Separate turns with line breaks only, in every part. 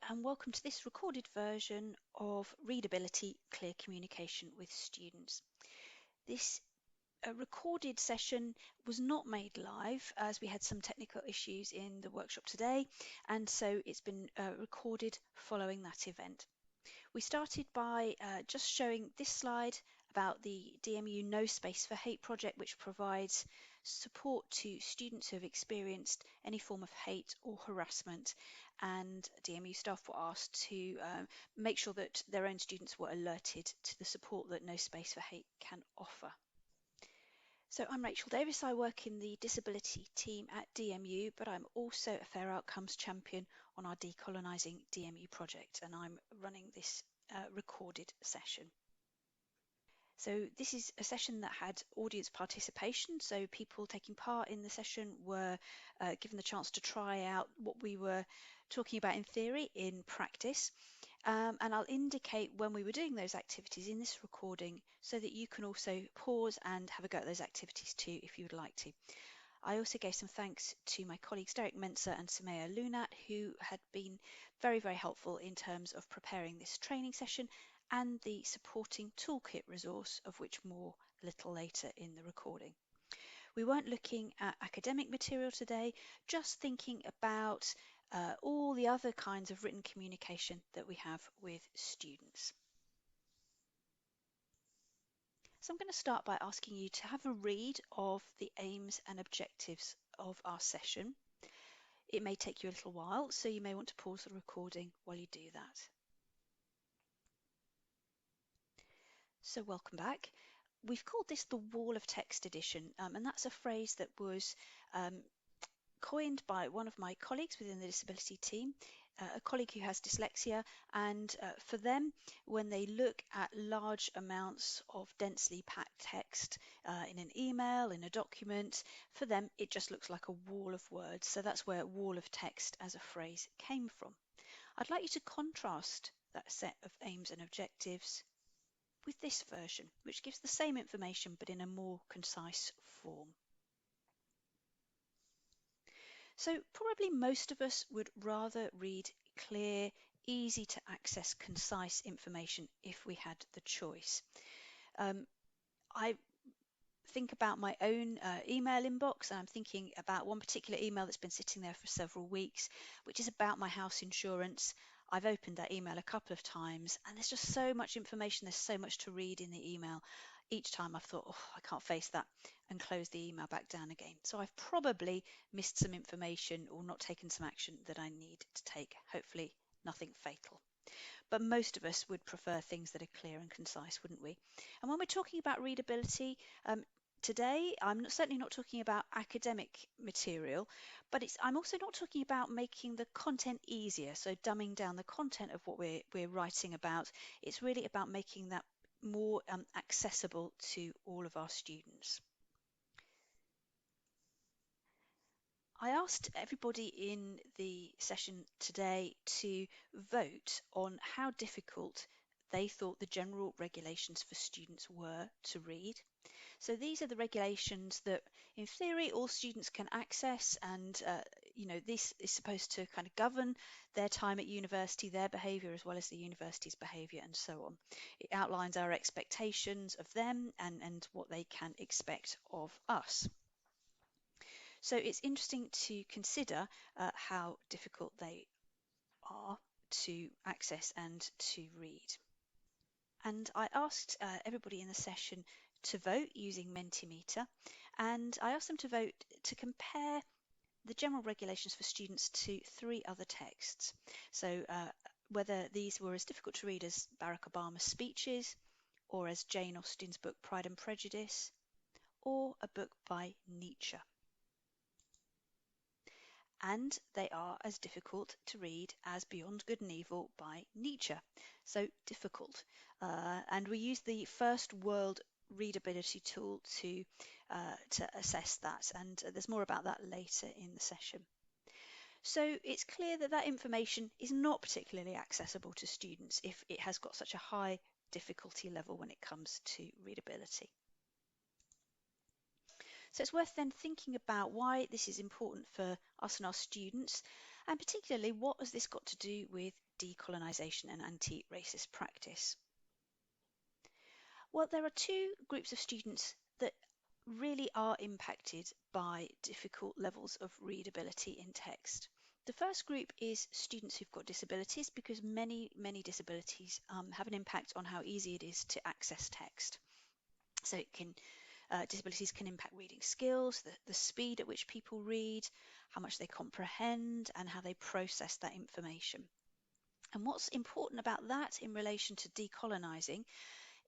and welcome to this recorded version of Readability Clear Communication with Students. This recorded session was not made live as we had some technical issues in the workshop today, and so it's been recorded following that event. We started by just showing this slide about the DMU No Space for Hate project, which provides support to students who have experienced any form of hate or harassment, and DMU staff were asked to make sure that their own students were alerted to the support that No Space for Hate can offer. So I'm Rachel Davis. I work in the disability team at DMU, but I'm also a Fair Outcomes champion on our Decolonising DMU project, and I'm running this recorded session. So this is a session that had audience participation, so people taking part in the session were given the chance to try out what we were talking about in theory in practice. And I'll indicate when we were doing those activities in this recording so that you can also pause and have a go at those activities too if you would like to. I also gave some thanks to my colleagues Derek Menser and Samaya Lunat, who had been very, very helpful in terms of preparing this training session and the supporting toolkit resource, of which more a little later in the recording. We weren't looking at academic material today, just thinking about all the other kinds of written communication that we have with students. So I'm going to start by asking you to have a read of the aims and objectives of our session. It may take you a little while, so you may want to pause the recording while you do that. So welcome back. We've called this the Wall of Text edition, and that's a phrase that was coined by one of my colleagues within the disability team, a colleague who has dyslexia, and for them, when they look at large amounts of densely packed text in an email, in a document, for them it just looks like a wall of words. So that's where wall of text as a phrase came from. I'd like you to contrast that set of aims and objectives with this version, which gives the same information but in a more concise form. So probably most of us would rather read clear, easy to access, concise information if we had the choice. I think about my own email inbox, and I'm thinking about one particular email that's been sitting there for several weeks, which is about my house insurance. I've opened that email a couple of times, and there's just so much information, there's so much to read in the email. Each time I've thought, oh, I can't face that, and close the email back down again. So I've probably missed some information or not taken some action that I need to take, hopefully nothing fatal. But most of us would prefer things that are clear and concise, wouldn't we? And when we're talking about readability, today, I'm certainly not talking about academic material, but I'm also not talking about making the content easier, so dumbing down the content of what we're writing about. It's really about making that more accessible to all of our students. I asked everybody in the session today to vote on how difficult they thought the general regulations for students were to read. So these are the regulations that, in theory, all students can access, and this is supposed to kind of govern their time at university, their behaviour, as well as the university's behaviour, and so on. It outlines our expectations of them and what they can expect of us. So it's interesting to consider how difficult they are to access and to read. And I asked everybody in the session to vote using Mentimeter, and I asked them to vote to compare the general regulations for students to 3 other texts. So whether these were as difficult to read as Barack Obama's speeches, or as Jane Austen's book Pride and Prejudice, or a book by Nietzsche. And they are as difficult to read as Beyond Good and Evil by Nietzsche. So difficult. And we use the First World Readability tool to assess that, and there's more about that later in the session. So it's clear that that information is not particularly accessible to students if it has got such a high difficulty level when it comes to readability. So it's worth then thinking about why this is important for us and our students, And particularly, what has this got to do with decolonisation and anti-racist practice? Well, there are two groups of students that really are impacted by difficult levels of readability in text. The first group is students who've got disabilities, because many disabilities have an impact on how easy it is to access text. So disabilities can impact reading skills, the speed at which people read, how much they comprehend, and how they process that information. And what's important about that in relation to decolonising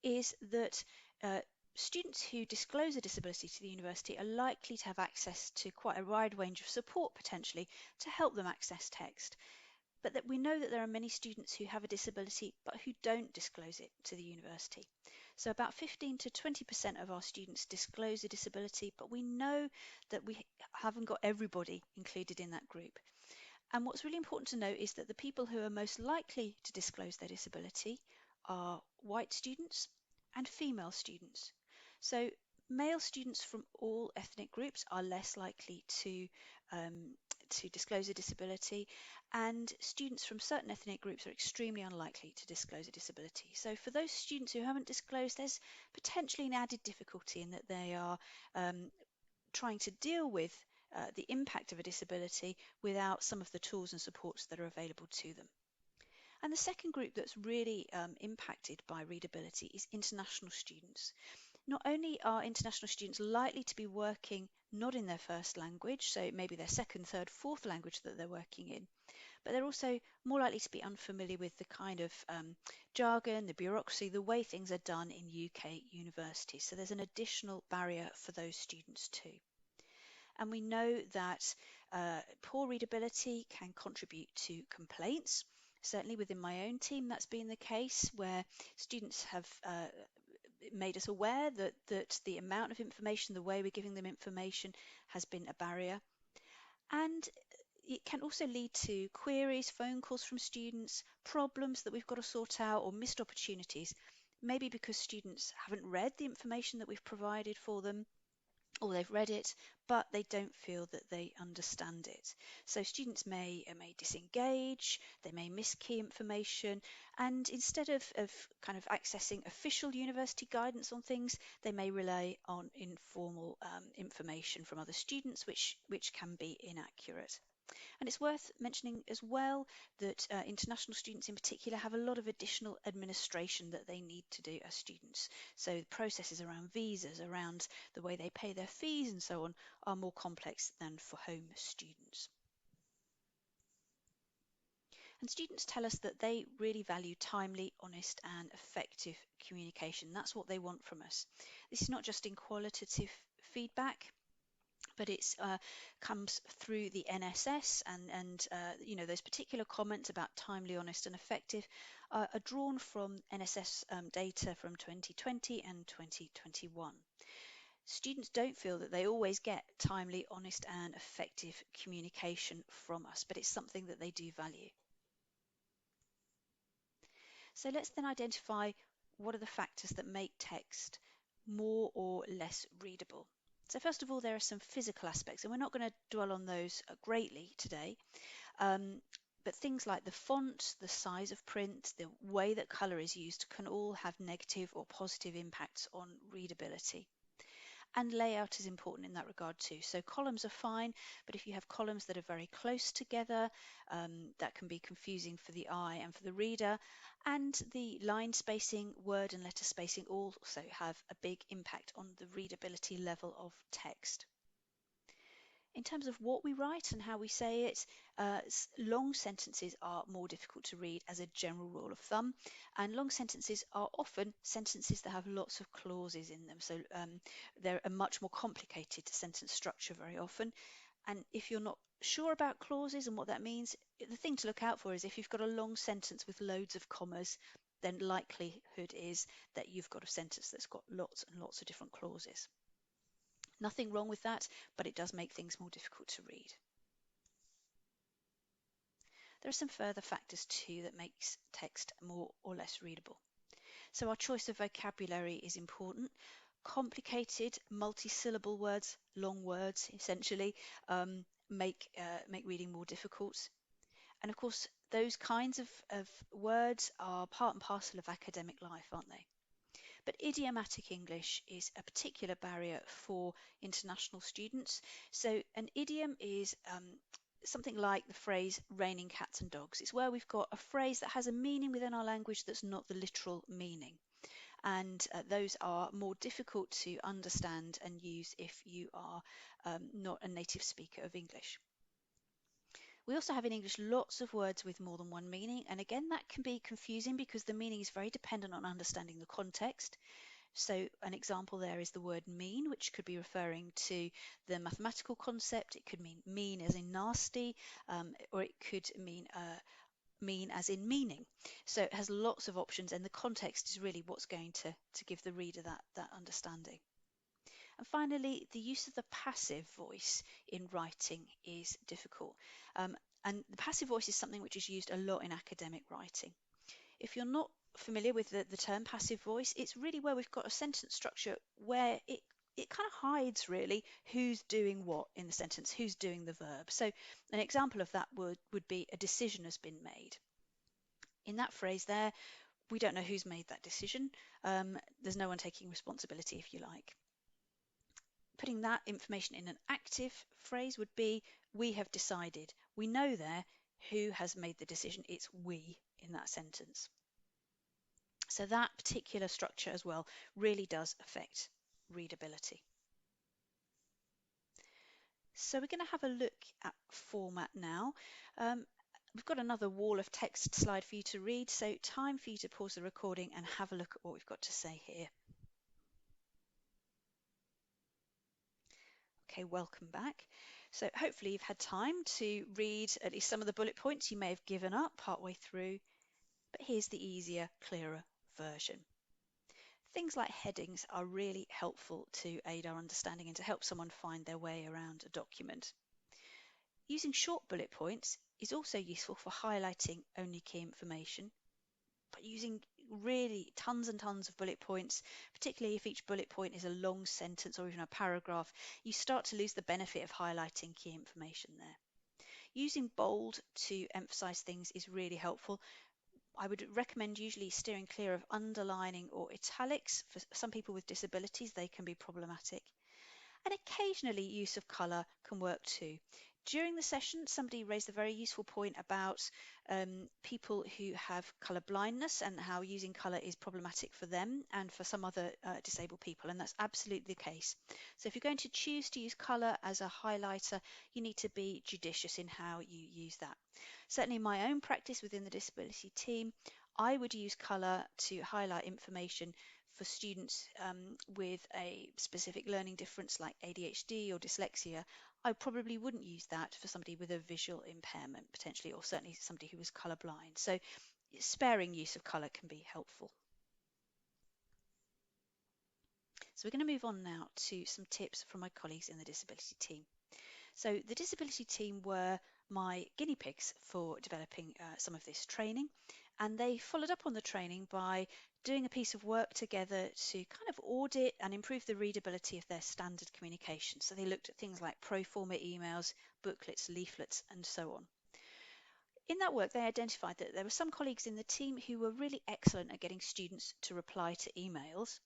is that uh, students who disclose a disability to the university are likely to have access to quite a wide range of support potentially to help them access text. But that we know that there are many students who have a disability but who don't disclose it to the university. So about 15 to 20% of our students disclose a disability, but we know that we haven't got everybody included in that group. And what's really important to note is that the people who are most likely to disclose their disability are white students and female students. So male students from all ethnic groups are less likely to disclose a disability, and students from certain ethnic groups are extremely unlikely to disclose a disability. So for those students who haven't disclosed, there's potentially an added difficulty in that they are trying to deal with the impact of a disability without some of the tools and supports that are available to them. And the second group that's really impacted by readability is international students. Not only are international students likely to be working not in their first language, so maybe their second, third, fourth language that they're working in, but they're also more likely to be unfamiliar with the kind of jargon, the bureaucracy, the way things are done in UK universities. So there's an additional barrier for those students too. And we know that poor readability can contribute to complaints. Certainly within my own team, that's been the case, where students have made us aware that the amount of information, the way we're giving them information, has been a barrier. And it can also lead to queries, phone calls from students, problems that we've got to sort out, or missed opportunities, maybe because students haven't read the information that we've provided for them, or they've read it, but they don't feel that they understand it. So students may disengage, they may miss key information, and instead of kind of accessing official university guidance on things, they may rely on informal information from other students, which can be inaccurate. And it's worth mentioning as well that international students in particular have a lot of additional administration that they need to do as students. So the processes around visas, around the way they pay their fees and so on, are more complex than for home students. And students tell us that they really value timely, honest and effective communication. That's what they want from us. This is not just in qualitative feedback, but it comes through the NSS, and those particular comments about timely, honest and effective are drawn from NSS data from 2020 and 2021. Students don't feel that they always get timely, honest and effective communication from us, but it's something that they do value. So let's then identify what are the factors that make text more or less readable. So first of all, there are some physical aspects, and we're not going to dwell on those greatly today. But things like the font, the size of print, the way that colour is used can all have negative or positive impacts on readability. And layout is important in that regard too. So columns are fine, but if you have columns that are very close together, that can be confusing for the eye and for the reader. And the line spacing, word and letter spacing also have a big impact on the readability level of text. In terms of what we write and how we say it, long sentences are more difficult to read as a general rule of thumb, and long sentences are often sentences that have lots of clauses in them. So they're a much more complicated sentence structure very often. And if you're not sure about clauses and what that means, the thing to look out for is if you've got a long sentence with loads of commas, then likelihood is that you've got a sentence that's got lots and lots of different clauses. Nothing wrong with that, but it does make things more difficult to read. There are some further factors too that makes text more or less readable. So our choice of vocabulary is important. Complicated multi-syllable words, long words essentially, make reading more difficult. And of course, those kinds of words are part and parcel of academic life, aren't they? But idiomatic English is a particular barrier for international students. So an idiom is something like the phrase raining cats and dogs. It's where we've got a phrase that has a meaning within our language that's not the literal meaning. And those are more difficult to understand and use if you are not a native speaker of English. We also have in English lots of words with more than one meaning, and again, that can be confusing because the meaning is very dependent on understanding the context. So, an example there is the word mean, which could be referring to the mathematical concept. It could mean mean as in nasty, or it could mean mean as in meaning. So, it has lots of options, and the context is really what's going to give the reader that understanding. And finally, the use of the passive voice in writing is difficult. And the passive voice is something which is used a lot in academic writing. If you're not familiar with the term passive voice, it's really where we've got a sentence structure where it kind of hides really who's doing what in the sentence, who's doing the verb. So an example of that would be a decision has been made. In that phrase there, we don't know who's made that decision. There's no one taking responsibility, if you like. Putting that information in an active phrase would be we have decided. We know there who has made the decision. It's we in that sentence. So that particular structure as well really does affect readability. So we're going to have a look at format now. We've got another wall of text slide for you to read, so time for you to pause the recording and have a look at what we've got to say here. Okay, welcome back. So hopefully you've had time to read at least some of the bullet points you may have given up partway through, but here's the easier, clearer version. Things like headings are really helpful to aid our understanding and to help someone find their way around a document. Using short bullet points is also useful for highlighting only key information, but using really tons and tons of bullet points, particularly if each bullet point is a long sentence or even a paragraph, you start to lose the benefit of highlighting key information there. Using bold to emphasize things is really helpful. I would recommend usually steering clear of underlining or italics. For some people with disabilities, they can be problematic. And occasionally use of colour can work too. During the session, somebody raised a very useful point about people who have colour blindness and how using colour is problematic for them and for some other disabled people, and that's absolutely the case. So if you're going to choose to use colour as a highlighter, you need to be judicious in how you use that. Certainly in my own practice within the disability team, I would use colour to highlight information for students with a specific learning difference like ADHD or dyslexia. I probably wouldn't use that for somebody with a visual impairment potentially, or certainly somebody who was colourblind. So sparing use of colour can be helpful. So we're going to move on now to some tips from my colleagues in the disability team. So the disability team were my guinea pigs for developing some of this training, and they followed up on the training by doing a piece of work together to kind of audit and improve the readability of their standard communication. So they looked at things like pro forma emails, booklets, leaflets, and so on. In that work, they identified that there were some colleagues in the team who were really excellent at getting students to reply to emails.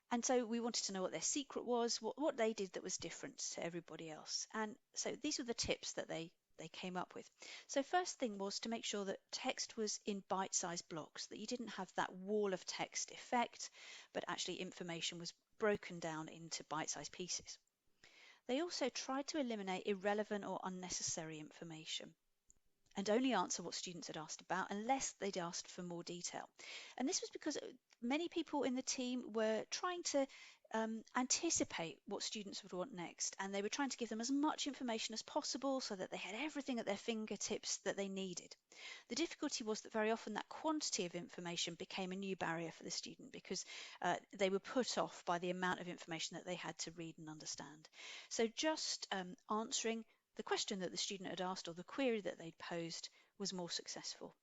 And so we wanted to know what their secret was, what they did that was different to everybody else. And so these were the tips that they came up with. So first thing was to make sure that text was in bite-sized blocks, that you didn't have that wall of text effect, but actually information was broken down into bite-sized pieces. They also tried to eliminate irrelevant or unnecessary information and only answer what students had asked about unless they'd asked for more detail. And this was because many people in the team were trying to anticipate what students would want next, and they were trying to give them as much information as possible so that they had everything at their fingertips that they needed. The difficulty was that very often that quantity of information became a new barrier for the student because they were put off by the amount of information that they had to read and understand. So just answering the question that the student had asked or the query that they'd posed was more successful.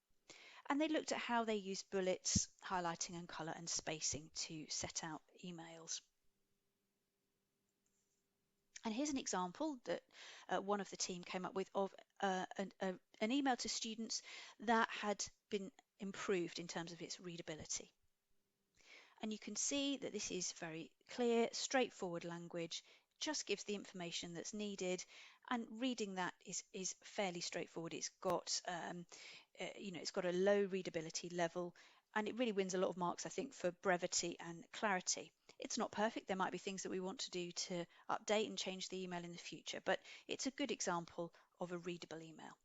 And they looked at how they used bullets, highlighting and colour and spacing to set out emails. And here's an example that one of the team came up with of an email to students that had been improved in terms of its readability. And you can see that this is very clear, straightforward language, just gives the information that's needed, and reading that is fairly straightforward. It's got it's got a low readability level, and it really wins a lot of marks, I think, for brevity and clarity. It's not perfect. There might be things that we want to do to update and change the email in the future, but it's a good example of a readable email.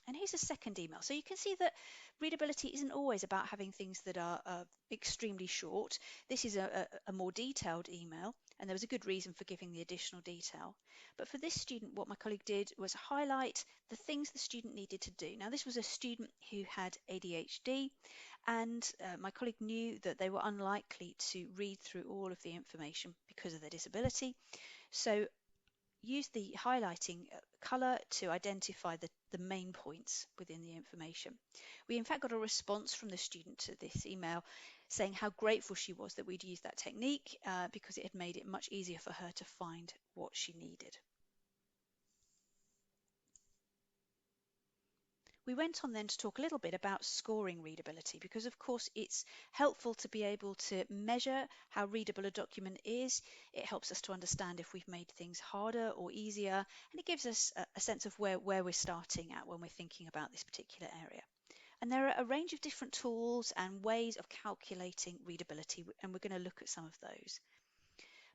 And here's a second email. So you can see that readability isn't always about having things that are extremely short. This is a more detailed email, and there was a good reason for giving the additional detail. But for this student, what my colleague did was highlight the things the student needed to do. Now, this was a student who had ADHD, and my colleague knew that they were unlikely to read through all of the information because of their disability. So use the highlighting color to identify the main points within the information. We in fact got a response from the student to this email saying how grateful she was that we'd used that technique because it had made it much easier for her to find what she needed. We went on then to talk a little bit about scoring readability because, of course, it's helpful to be able to measure how readable a document is. It helps us to understand if we've made things harder or easier, and it gives us a sense of where we're starting at when we're thinking about this particular area. And there are a range of different tools and ways of calculating readability, and we're going to look at some of those.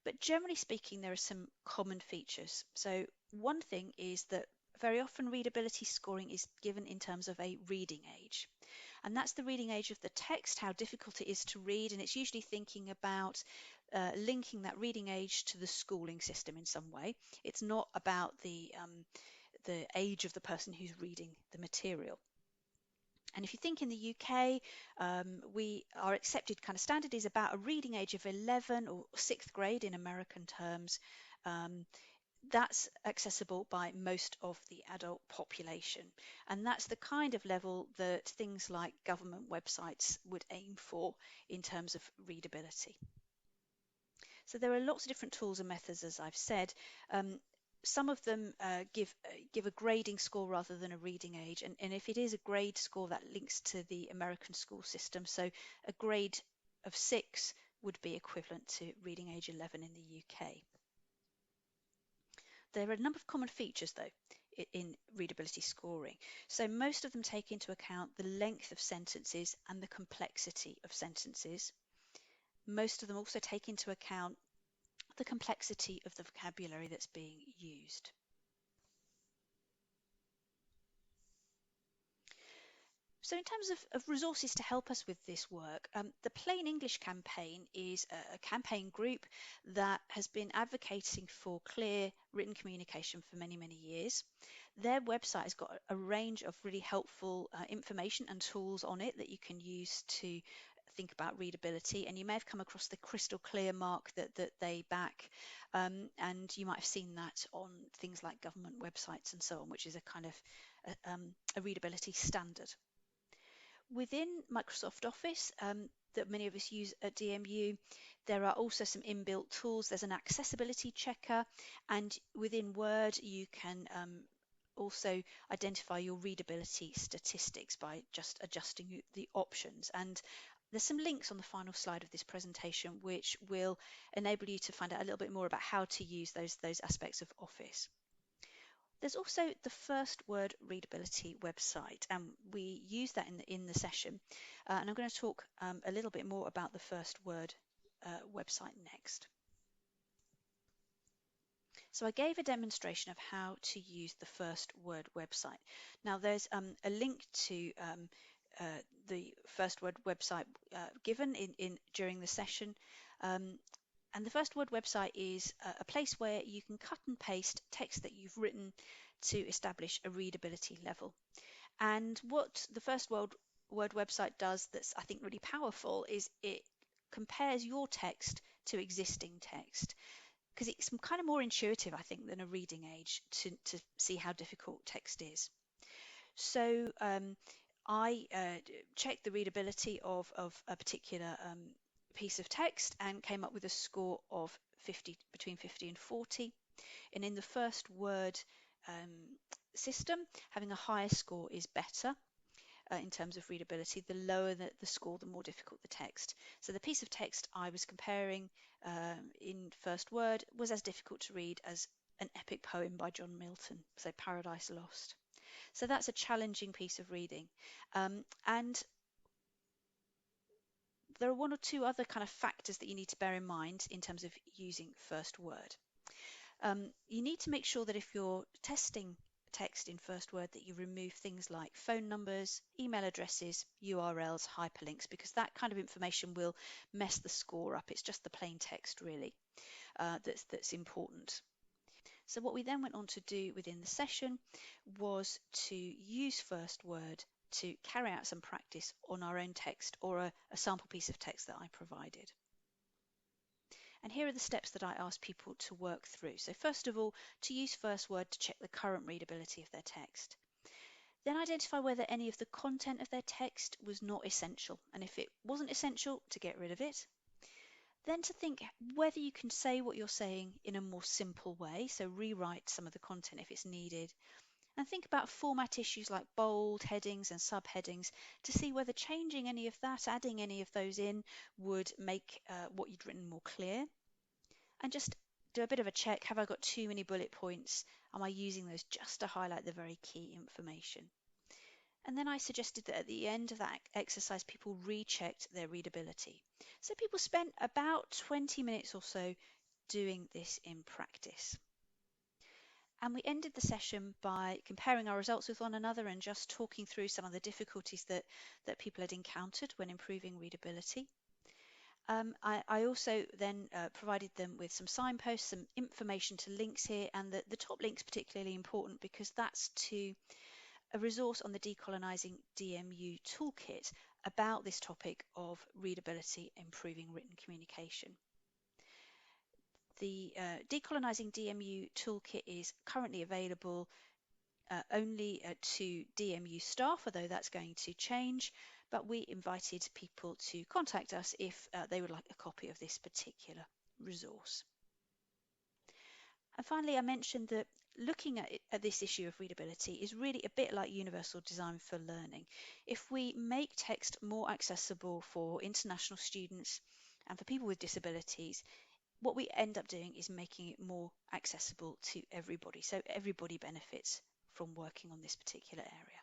But generally speaking, there are some common features. So one thing is that very often readability scoring is given in terms of a reading age. And that's the reading age of the text, how difficult it is to read. And it's usually thinking about linking that reading age to the schooling system in some way. It's not about the age of the person who's reading the material. And if you think in the UK, our accepted kind of standard is about a reading age of 11 or 6th grade in American terms. That's accessible by most of the adult population. And that's the kind of level that things like government websites would aim for in terms of readability. So there are lots of different tools and methods, as I've said. Some of them give a grading score rather than a reading age. And if it is a grade score, that links to the American school system. So a grade of 6 would be equivalent to reading age 11 in the UK. There are a number of common features, though, in readability scoring. So most of them take into account the length of sentences and the complexity of sentences. Most of them also take into account the complexity of the vocabulary that's being used. So in terms of resources to help us with this work, the Plain English campaign is a campaign group that has been advocating for clear written communication for many, many years. Their website has got a range of really helpful information and tools on it that you can use to think about readability, and you may have come across the crystal clear mark that they back, and you might have seen that on things like government websites and so on, which is a kind of a readability standard. Within Microsoft Office that many of us use at DMU, there are also some inbuilt tools. There's an accessibility checker, and within Word you can also identify your readability statistics by just adjusting the options. And there's some links on the final slide of this presentation which will enable you to find out a little bit more about how to use those aspects of Office. There's also the First Word Readability website, and we use that in the session. And I'm going to talk a little bit more about the First Word website next. So I gave a demonstration of how to use the First Word website. Now there's a link to the First Word website given during the session. And the First Word website is a place where you can cut and paste text that you've written to establish a readability level. And what the First Word website does that's, I think, really powerful is it compares your text to existing text, because it's kind of more intuitive, I think, than a reading age to see how difficult text is. So I checked the readability of a particular piece of text and came up with a score of 50, between 50 and 40. And in the first word system, having a higher score is better in terms of readability. The lower the score, the more difficult the text. So the piece of text I was comparing in first word was as difficult to read as an epic poem by John Milton, so Paradise Lost. So that's a challenging piece of reading. And there are one or two other kind of factors that you need to bear in mind in terms of using first word. You need to make sure that if you're testing text in first word that you remove things like phone numbers, email addresses, URLs, hyperlinks, because that kind of information will mess the score up. It's just the plain text really that's important. So what we then went on to do within the session was to use first word to carry out some practice on our own text or a sample piece of text that I provided. And here are the steps that I asked people to work through. So first of all, to use first word to check the current readability of their text. Then identify whether any of the content of their text was not essential, and if it wasn't essential, to get rid of it. Then to think whether you can say what you're saying in a more simple way, so rewrite some of the content if it's needed. And think about format issues like bold, headings and subheadings to see whether changing any of that, adding any of those in, would make what you'd written more clear. And just do a bit of a check. Have I got too many bullet points? Am I using those just to highlight the very key information? And then I suggested that at the end of that exercise, people rechecked their readability. So people spent about 20 minutes or so doing this in practice. And we ended the session by comparing our results with one another and just talking through some of the difficulties that people had encountered when improving readability. I also then provided them with some signposts, some information to links here, and the top link's particularly important because that's to a resource on the Decolonising DMU toolkit about this topic of readability, improving written communication. The Decolonising DMU toolkit is currently available only to DMU staff, although that's going to change, but we invited people to contact us if they would like a copy of this particular resource. And finally, I mentioned that looking at this issue of readability is really a bit like universal design for learning. If we make text more accessible for international students and for people with disabilities, what we end up doing is making it more accessible to everybody. So everybody benefits from working on this particular area.